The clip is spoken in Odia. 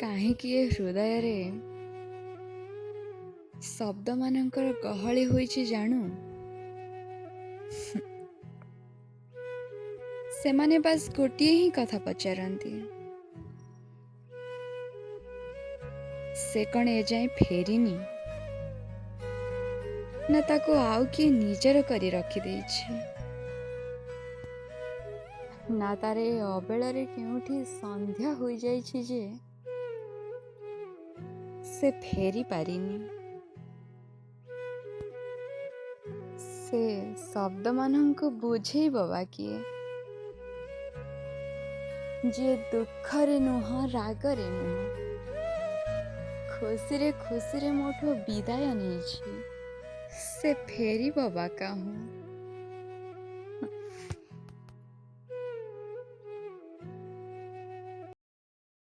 କାହିଁକି ଏ ହୃଦୟରେ ଶବ୍ଦମାନଙ୍କର ଗହଳି ହୋଇଛି ଜାଣୁ? ସେମାନେ ବାସ୍ ଗୋଟିଏ ହିଁ କଥା ପଚାରନ୍ତି। ସେ କ'ଣ ଏଯାଏଁ ଫେରିନି? ନା ତାକୁ ଆଉ କିଏ ନିଜର କରି ରଖିଦେଇଛି? ନା ତାର ଏ ଅବେଳରେ କେଉଁଠି ସନ୍ଧ୍ୟା ହୋଇଯାଇଛି ଯେ ସେ ଫେରି ପାରିନି? ସେ ଶବ୍ଦମାନଙ୍କୁ ବୁଝେଇବ ବା କିଏ? ଯିଏ ଦୁଃଖରେ ନୁହଁ, ରାଗରେ ନୁହଁ, ଖୁସିରେ ଖୁସିରେ ମୋଠୁ ବିଦାୟ ନେଇଛି, ସେ ଫେରିବ ବା କାହୁଁ?